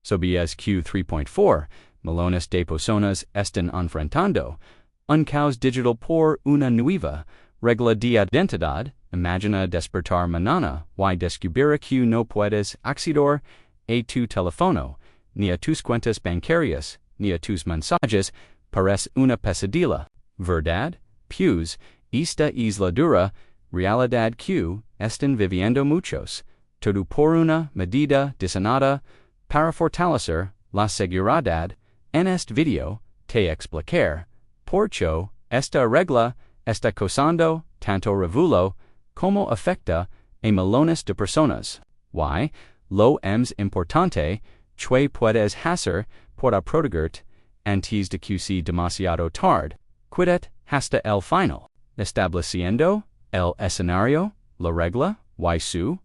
Sobies Q 3.4, millones de personas están enfrentando un caos digital por una nueva regla de identidad. Imagina despertar mañana y descubrir que no puedes acceder a tu teléfono, ni a tus cuentas bancarias, ni a tus mensajes. Parece una pesadilla, ¿verdad? Pues, esta es la dura realidad que están viviendo muchos. Todo por una medida diseñada para fortalecer la seguridad. En este video, te explicar por qué esta regla está causando tanto revuelo como afecta a millones de personas. Why, lo es importante que puedes hacer para protegerte antes de que sea demasiado tarde. Quítate hasta el final, estableciendo el escenario, la regla, y su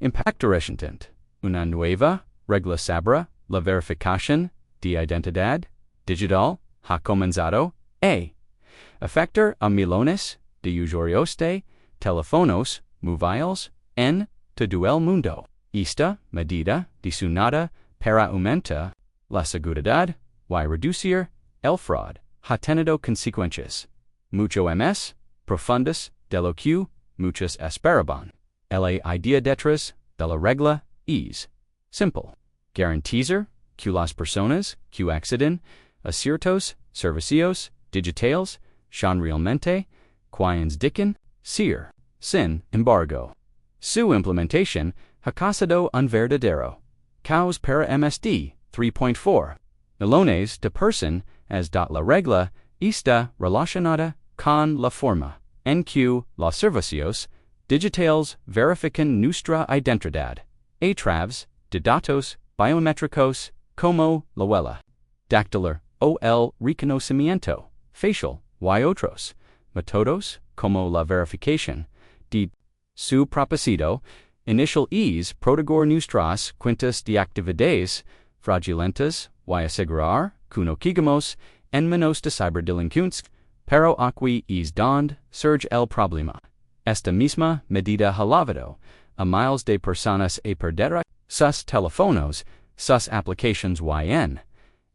impacto reciente. Una nueva regla sobre la verificación de identidad digital ha comenzado a afectar a millones de usuarios de teléfonos móviles en todo el mundo. Esta medida diseñada para aumentar la seguridad y reducir el fraude ha tenido consecuencias mucho más profundas de lo que muchos esperaban. La idea detrás de la regla es simple: garantizar que las personas que acceden a ciertos servicios digitales son realmente quienes dicen ser. Sin embargo, su implementación ha causado un verdadero caos para MSD 3.4. Millones de personas la regla está relacionada con la forma en que los servicios digitales verifican nuestra identidad a través de datos biométricos como la huella dactilar o el reconocimiento facial y otros métodos como la verificación de su propósito inicial es proteger nuestras cuentas de actividades fraudulentas y asegurar que no caigamos en manos de ciberdelincuentes, pero aquí es donde surge el problema. Esta misma medida ha llevado a miles de personas a perder sus teléfonos, sus aplicaciones y en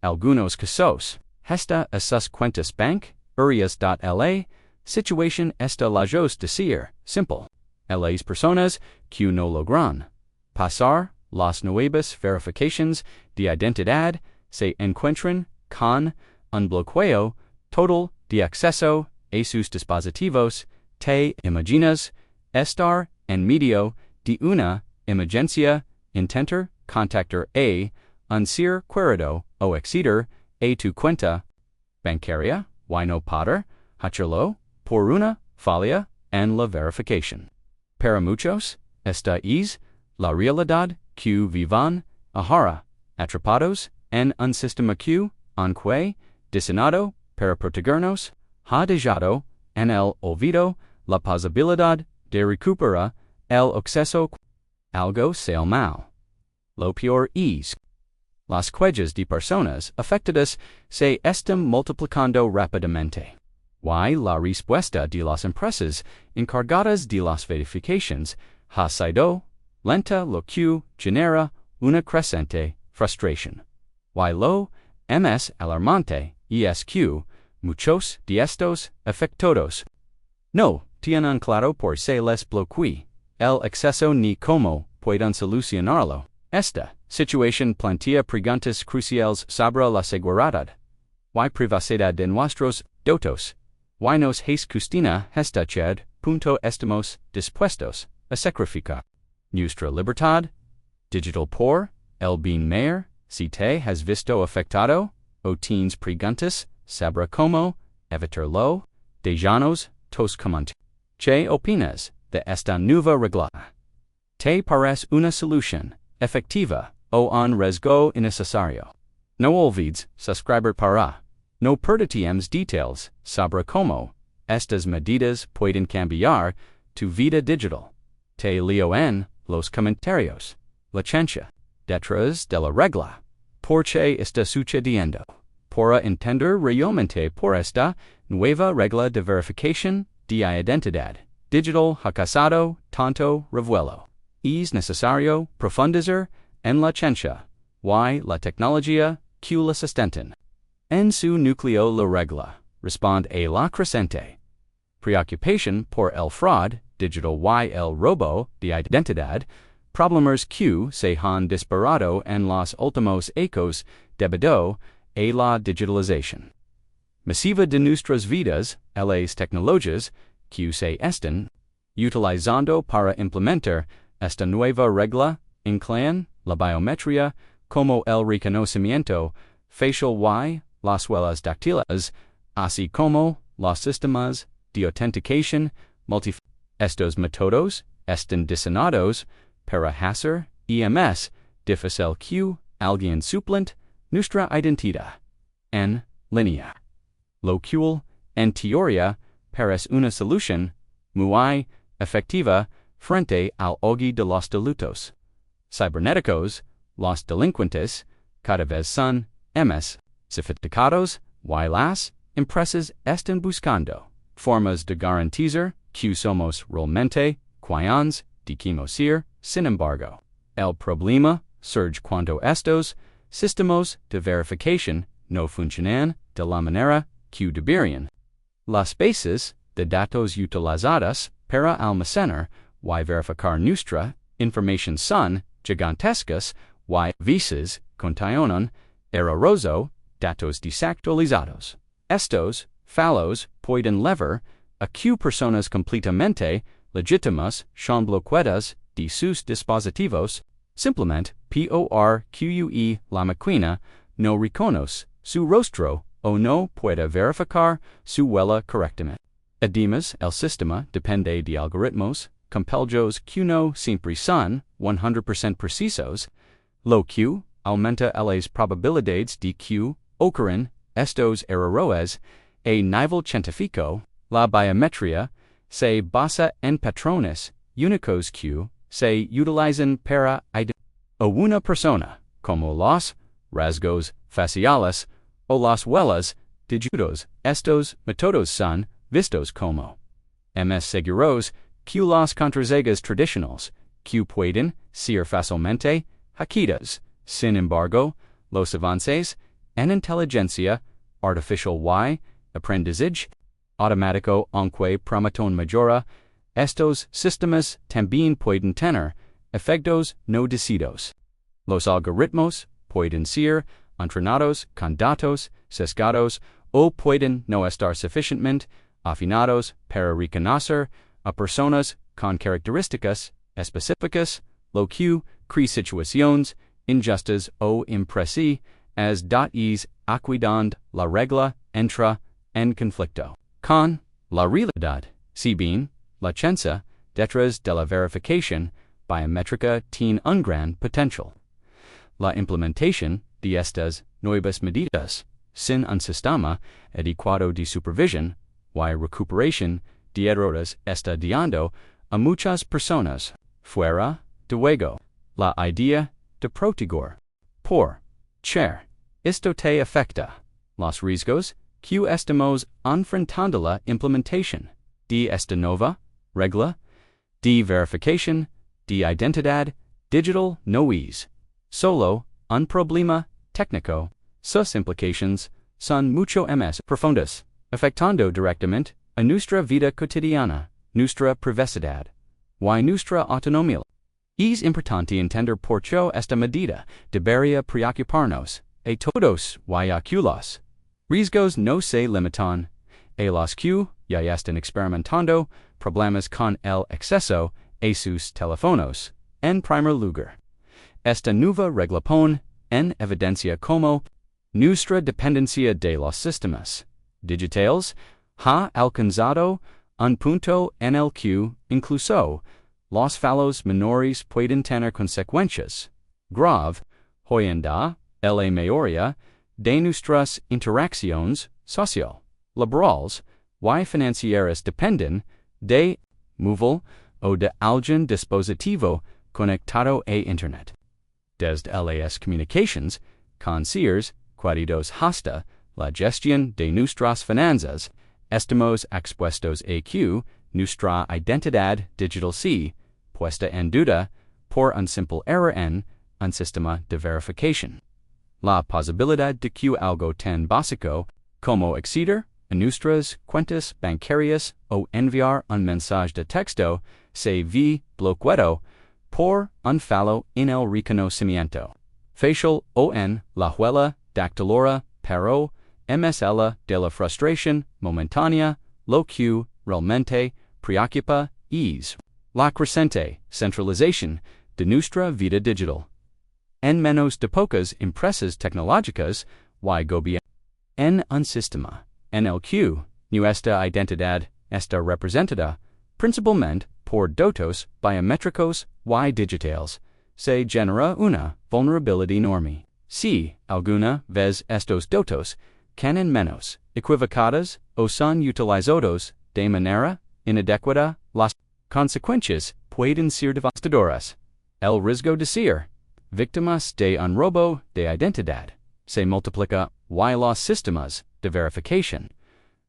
algunos casos, hasta a sus cuentas bancarias. La situación está lejos de ser simple. Las personas que no logran pasar las nuevas verificaciones de identidad se encuentran con un bloqueo total de acceso a sus dispositivos. Te imaginas estar en medio de una emergencia, intentar contactar a un ser querido o acceder a tu cuenta bancaria y no poder hacerlo por una falla en la verificación. Para muchos, esta es la realidad que viven ahora, atrapados en un sistema que, aunque diseñado para protegernos, ha dejado en el olvido la posibilidad de recuperar el acceso. Algo sale mal. Lo peor es las quejas de personas afectadas se están multiplicando rápidamente. Y la respuesta de las empresas encargadas de las verificaciones ha sido lenta, lo que genera una creciente frustración. Y lo más alarmante es que muchos de estos afectados no tienen claro por qué les bloquea el acceso ni cómo pueden solucionarlo. Esta situación plantea preguntas cruciales sobre la seguridad y privacidad de nuestros datos. Y nos cuestiona hasta qué punto estamos dispuestos a sacrificar nuestra libertad digital por el bien mayor. Si te has visto afectado o tienes preguntas sobre cómo evitarlo, déjanos tus comentarios. ¿Qué opinas de esta nueva regla? ¿Te parece una solución efectiva o un riesgo innecesario? No olvides suscribir para no perderte details sobre cómo estas medidas pueden cambiar tu vida digital. Te leo en los comentarios. La ciencia detrás de la regla. ¿Por qué está sucediendo? Para entender realmente por esta nueva regla de verificación de identidad digital ha causado tanto revuelo. Es necesario profundizar en la ciencia y la tecnología que la sustentan. En su núcleo la regla responde a la creciente preocupación por el fraude digital y el robo de identidad, problemas que se han disparado en los últimos ecos debido a la digitalización masiva de nuestras vidas, las tecnologías que se están utilizando para implementar esta nueva regla incluyen la biometría como el reconocimiento facial y las huellas dactilares, así como los sistemas de autenticación multifactorial. Estos métodos están diseñados para hacer más difícil que alguien suplante nuestra identidad en línea. Lo cual, en teoría, parece una solución muy efectiva frente al auge de los delitos cibernéticos. Los delincuentes cada vez son más sofisticados y las empresas están buscando formas de garantizar que somos realmente quienes decimos ser. Sin embargo, el problema surge cuando estos sistemas de verificación no funcionan de la manera que deberían. Las bases de datos utilizadas para almacenar y verificar nuestra información son gigantescas y a veces contienen errorosos datos desactualizados. Estos fallos pueden llevar a que personas completamente legítimas sean bloqueadas de sus dispositivos simplemente porque la máquina no reconoce su rostro o no puede verificar su huella correctamente. Además, el sistema depende de algoritmos complejos que no siempre son 100% precisos, lo que aumenta las probabilidades de que ocurran estos errores a nivel científico. La biometría se basa en patrones únicos que se utilizan para identificar a una persona, como los rasgos faciales o las huellas digitales. Estos métodos son vistos como más seguros que las contraseñas tradicionales, que pueden ser fácilmente hackeadas. Sin embargo, los avances en inteligencia artificial y aprendizaje automático aunque prometen mejora, estos sistemas también pueden tener efectos no deseados. Los algoritmos pueden ser entrenados con datos sesgados o pueden no estar suficientemente afinados para reconocer a personas con características específicas, lo que crea situaciones injustas o imprecisas es cuando la regla entra en conflicto con la realidad. Si bien la ciencia detrás de la verificación biométrica tiene un gran potencial, la implementación de estas nuevas medidas sin un sistema adecuado de supervisión y recuperación de errores está dejando a muchas personas fuera de juego. La idea de proteger por cher esto te afecta los riesgos que estamos enfrentando la implementación de esta nueva regla de verificación de identidad digital no es solo un problema técnico. Sus implicaciones son mucho más profundas, afectando directamente a nuestra vida cotidiana, nuestra privacidad y nuestra autonomía. Es importante entender por qué esta medida debería preocuparnos a todos y a que los riesgos no se limitan a los que ya están experimentando problemas con el acceso a sus teléfonos. En primer lugar, esta nueva regla pone en evidencia como nuestra dependencia de los sistemas digitales ha alcanzado un punto en el que incluso los fallos menores pueden tener consecuencias graves. Hoy en día, la mayoría de nuestras interacciones social, laborales y financieras dependen de móvil o de algún dispositivo conectado a Internet. Desde las comunicaciones con seres queridos hasta la gestión de nuestras finanzas, estamos expuestos a que nuestra identidad digital sea puesta en duda por un simple error en un sistema de verificación. La posibilidad de que algo tan básico como acceder a nuestras cuentas bancarias o enviar un mensaje de texto se ve bloqueado por un fallo en el reconocimiento facial o en la huella dactilar, pero MSL de la frustración momentánea, lo que realmente preocupa es la creciente centralización de nuestra vida digital. En menos de pocas empresas tecnológicas y gobiernos en un sistema en el que nuestra identidad está representada principalmente por datos biométricos y digitales, se genera una vulnerabilidad enorme. Si alguna vez estos datos quedan menos equivocados o son utilizados de manera inadecuada, las consecuencias pueden ser devastadoras. El riesgo de ser víctimas de un robo de identidad se multiplica y los sistemas de verificación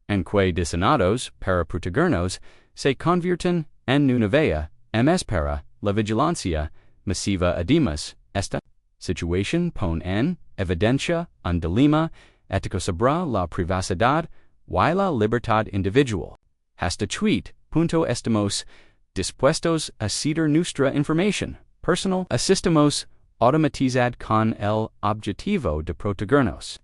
en que diseñados para protegernos se convierten en una vía para la vigilancia masiva. Además, esta situación pone en evidencia un dilema ético sobre la privacidad y la libertad individual. Hasta qué punto estamos dispuestos a ceder nuestra información personal a sistemas automatizados con el objetivo de protegernos.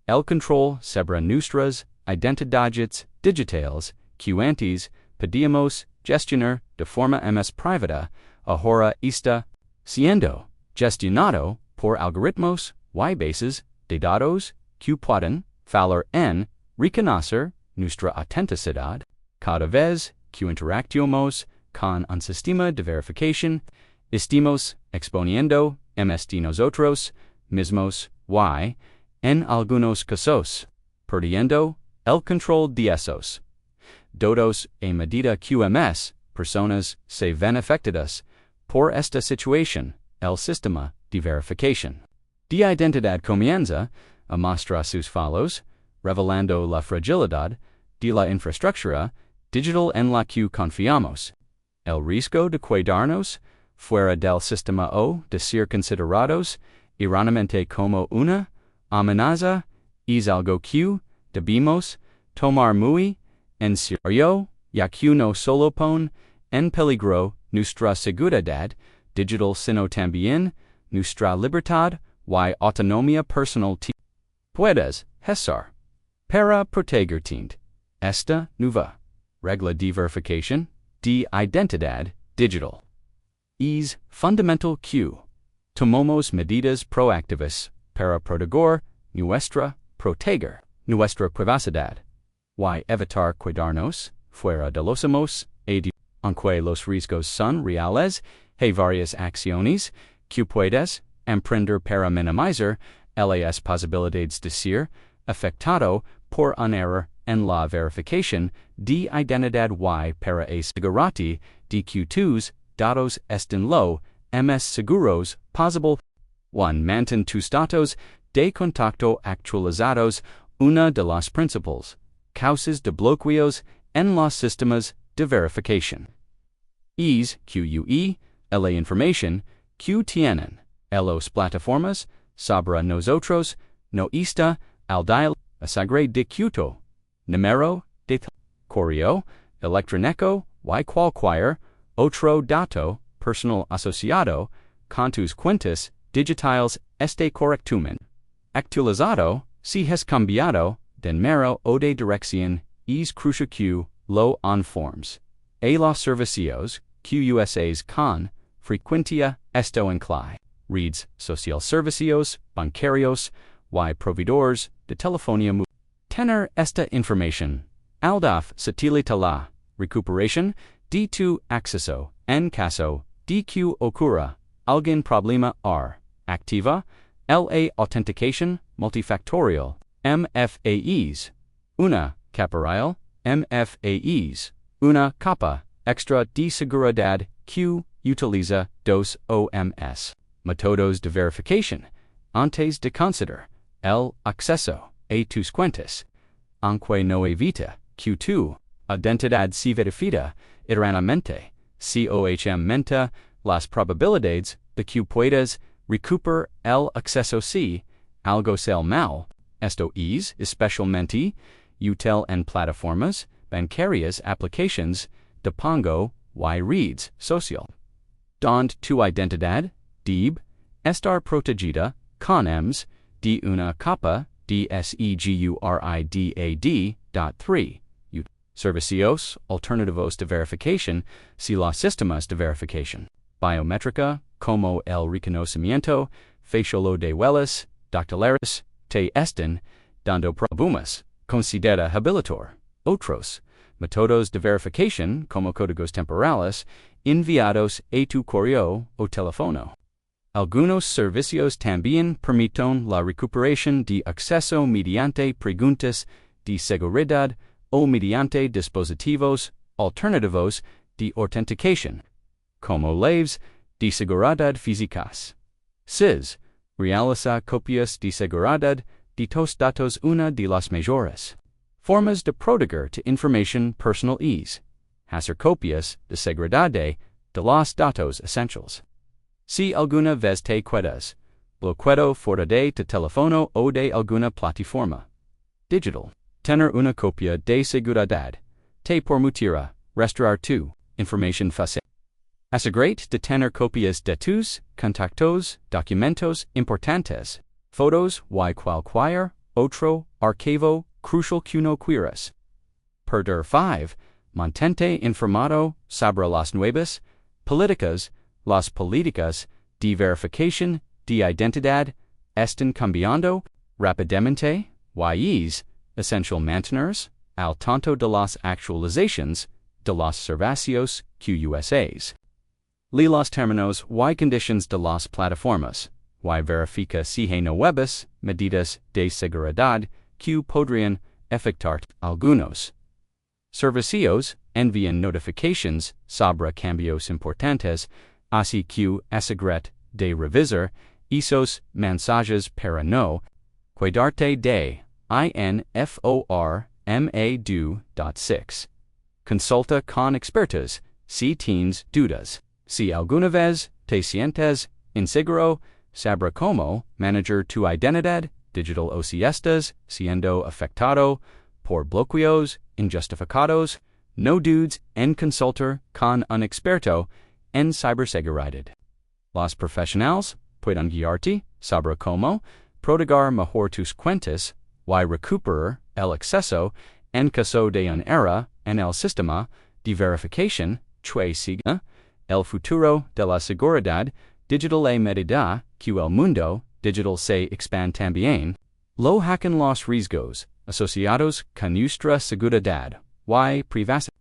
El control sobre nuestras identidades digitales que antes podíamos gestionar de forma más privada, ahora está siendo gestionado por algoritmos y bases de datos que pueden fallar en reconocer nuestra autenticidad. Cada vez que interactuamos con un sistema de verificación, estamos exponiendo de nosotros mismos y, en algunos casos, perdiendo el control de esos datos a medida que personas se ven afectadas por esta situación. El sistema de verificación de identidad comienza a mostrar sus fallos, revelando la fragilidad de la infraestructura digital en la que confiamos. El riesgo de quedarnos fuera del sistema o de ser considerados erróneamente como una amenaza es algo que debemos tomar muy en serio, ya que no solo pone en peligro nuestra seguridad digital sino también nuestra libertad y autonomía personal. Puedes hacer para protegerte. Esta nueva regla de verificación de identidad digital es fundamental que tomemos medidas proactivas para proteger nuestra privacidad y evitar quedarnos fuera de los mismos. Aunque los riesgos son reales, hay varias acciones que puedes emprender para minimizar las posibilidades de ser afectado por un error en la verificación de identidad y para asegurarte de que tus datos estén lo más seguros posible. 1. Mantén tus datos de contacto actualizados. Una de las principales causas de bloqueos en los sistemas de verificación es que la información que tienen las plataformas sobre nosotros no está al día. Asegurar de que tu número de correo electrónico y cualquier otro dato personal asociado con tus cuentas digitales esté correctamente actualizado. Si has cambiado de número o de dirección, es crucial que lo informes a los servicios que usas con frecuencia. Esto incluye redes social, servicios bancarios y proveedores de telefonía móvil. Tener esta información al facilita la recuperación de tu acceso en caso de que ocurra algún problema. Activa la autenticación multifactorial MFAs. Una capa real MFAs. Una capa extra de seguridad que utiliza dos OMS métodos de verificación antes de conceder el acceso a tus cuentas, aunque no evita que tu identidad se verifica eternamente. Mente las probabilidades de que puedas recuper el acceso si, algo sel mal, esto es, especialmente, util en plataformas, bancarias aplications, de pongo, y reads, social. Donde tu identidad, deb, estar protegida, con ems, de una capa, DSEGURIDAD. Servicios alternativos de verificación, si los sistemas de verificación. Biométrica, como el reconocimiento facial de huellas, dactilares, te están dando problemas, considera habilitor. Otros métodos de verificación, como códigos temporales, enviados a tu correo o teléfono. Algunos servicios también permiten la recuperación de acceso mediante preguntas de seguridad o mediante dispositivos alternativos de autenticación, como las de seguridad físicas. SIS realiza copias de seguridad de tus datos, una de las mayores formas de proteger tu información personal es hacer copias de seguridad de los datos essentials. Si alguna vez te quedas bloqueado fuera de tu teléfono o de alguna plataforma digital, tener una copia de seguridad te permitirá restaurar tu información fácil. Asegúrate de tener copias de tus contactos, documentos importantes, fotos y cualquier otro archivo crucial que no quieras perder. 5. Mantente informado sobre las nuevas políticas. Las políticas de verificación de identidad están cambiando rápidamente y es esencial mantenerse al tanto de las actualizaciones de los servicios QUSAs. Lee los términos y condiciones de las plataformas y verifica si hay nuevas medidas de seguridad que podrían afectar algunos servicios. Envían notifications sobre cambios importantes, así que asegúrate de revisar esos mensajes para no quedarte de informa. 6. Consulta con expertos si tienes dudas. Si alguna vez te sientes inseguro sobre cómo manejar tu identidad digital o si estás siendo afectado por bloqueos injustificados, no dudes en consultar con un experto en ciberseguridad. Los profesionales pueden guiarte sobre cómo proteger mejor tus cuentas y recuperar el acceso en caso de un error en el sistema de verificación que siga el futuro de la seguridad digital a medida que el mundo digital se expande también. Lo hacen los riesgos asociados con nuestra seguridad y privacidad.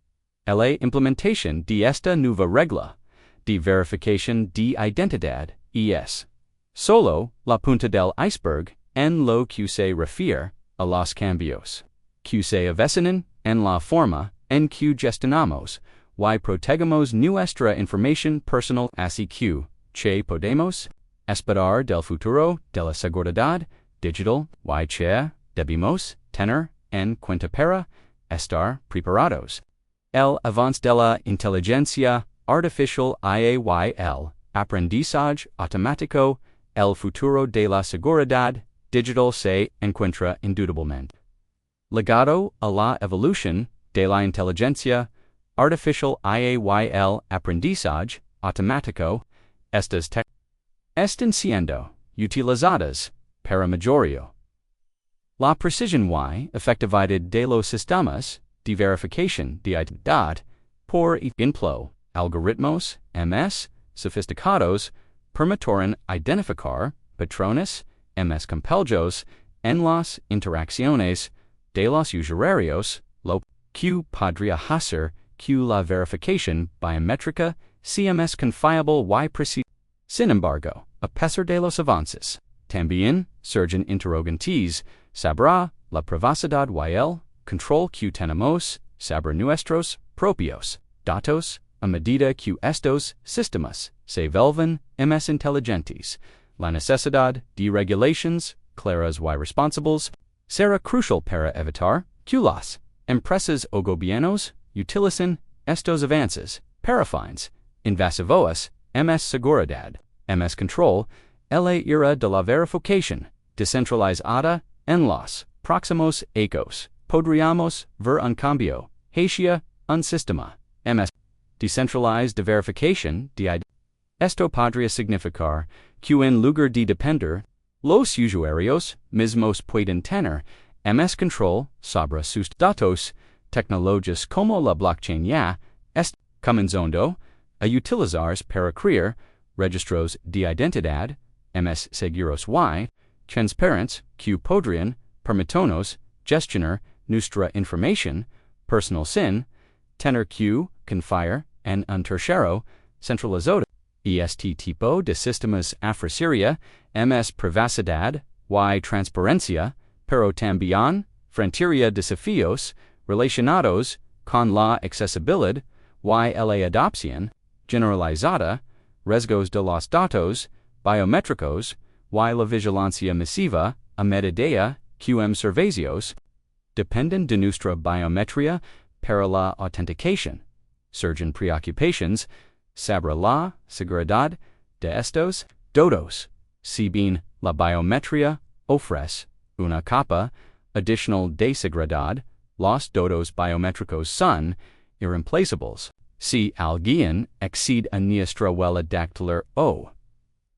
La implementación de esta nueva regla de verificación de identidad es solo la punta del iceberg en lo que se refiere a los cambios que se avecinan en la forma en que gestionamos y protegemos nuestra información personal, así que podemos esperar del futuro de la seguridad digital y debemos tener en cuenta para estar preparados. El avance de la inteligencia artificial y el aprendizaje automático, el futuro de la seguridad digital se encuentra indudablemente ligado a la evolución de la inteligencia artificial y el aprendizaje automático. Estas están siendo utilizadas para mayoría la precisión y efectividad de los sistemas de verificación de identidad por ejemplo, algoritmos sofisticados permiten identificar patrones completos en las interacciones de los usuarios, lo que podría hacer que la verificación biométrica sea más confiable y precisa. Sin embargo, a pesar de los avances, también surgen interrogantes sobre la privacidad y el control que tenemos sobre nuestros propios datos a medida que estos sistemas se vuelven más inteligentes. La necesidad de regulaciones claras y responsables será crucial para evitar que las empresas o gobiernos utilicen estos avances para fines invasivos, seguridad, control, la era de la verificación, descentralizada en los próximos años. Podríamos ver un cambio hacia un sistema más decentralized de verificación de identidad. Esto podría significar que en lugar de depender, los usuarios mismos pueden tener más control sobre sus datos. Tecnologías como la blockchain ya están comenzando a utilizarse para crear registros de identidad más seguros y transparentes que podrían permitirnos gestionar nuestra información personal sin tener que confiar en un tercero centralizado. Este tipo de sistemas ofrecería más privacidad y transparencia, pero también enfrentaría desafíos relacionados con la accesibilidad y la adopción generalizada, riesgos de los datos biométricos y la vigilancia masiva a medida que servicios dependen de nuestra biometría para la autenticación. Surgen preocupaciones sobre la seguridad de estos datos. Si bien la biometría ofrece una capa adicional de seguridad, los datos biométricos son irreemplazables. Si alguien accede a nuestra huella dactilar o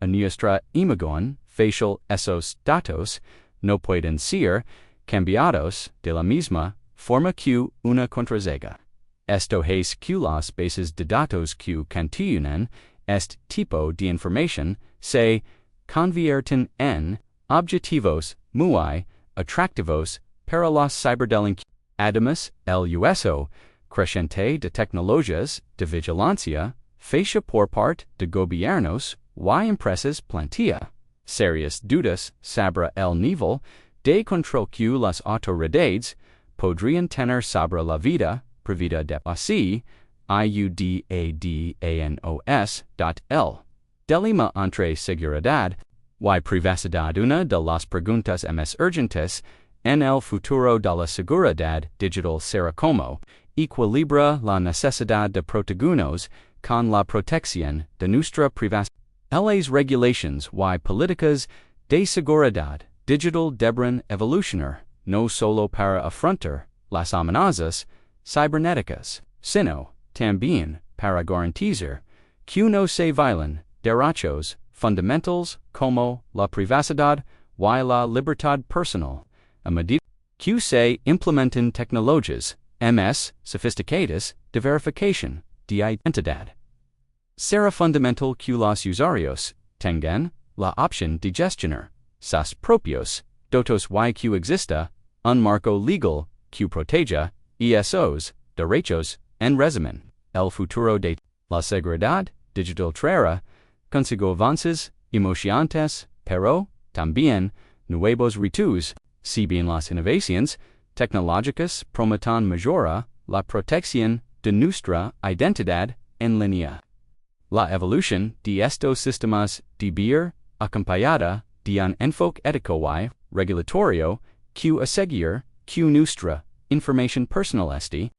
a nuestra imagen facial, esos datos no pueden ser cambiados de la misma forma que una contraseña. Esto es que las bases de datos que contienen este tipo de información se convierten en objetivos muy atractivos para los ciberdelincuentes. Además, el uso creciente de tecnologías de vigilancia facial por parte de gobiernos y empresas plantea serias dudas sobre el nivel de control que las autoridades podrían tener sobre la vida privada de así, ciudadanos. Dilema entre seguridad y privacidad. Una de las preguntas más urgentes en el futuro de la seguridad digital será cómo equilibra la necesidad de protegernos con la protección de nuestra privacidad. Las regulaciones y políticas de seguridad digital deberán evolucionar no solo para afrontar las amenazas cibernéticas, sino también para garantizar que no se violen derechos fundamentales como la privacidad y la libertad personal, a medida que se implementen tecnologías más sofisticadas de verificación de identidad. Será fundamental que los usuarios tengan la opción de gestionar sus propios datos y que exista un marco legal que proteja esos derechos en resumen. El futuro de la seguridad digital traerá consigo avances emocionantes, pero también nuevos retos. Si bien las innovaciones tecnológicas prometen mejorar la protección de nuestra identidad en línea, la evolución de estos sistemas debe ir acompañada de un enfoque ético y regulatorio que asegure que nuestra información personal esté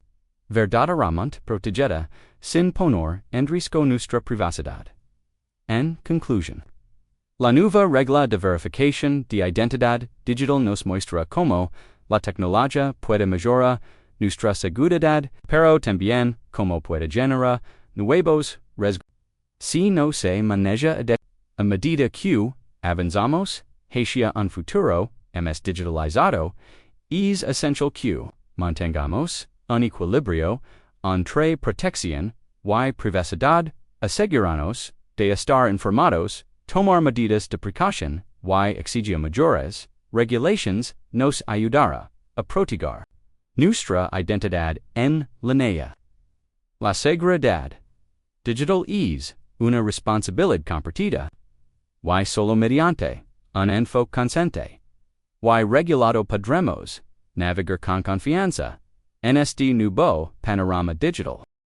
verdaderamente protegida sin poner en riesgo nuestra privacidad. En conclusión, la nueva regla de verificación de identidad digital nos muestra cómo la tecnología puede mejorar nuestra seguridad, pero también cómo puede generar nuevos riesgos. Si no se maneja a medida que avanzamos hacia un futuro más digitalizado, es esencial que mantengamos un equilibrio entre protección y privacidad, asegurarnos de estar informados, tomar medidas de precaución y exigir mayores regulaciones nos ayudará a proteger nuestra identidad en línea. La seguridad digital es una responsabilidad compartida y solo mediante un enfoque consciente y regulado podremos navegar con confianza en este nuevo panorama digital.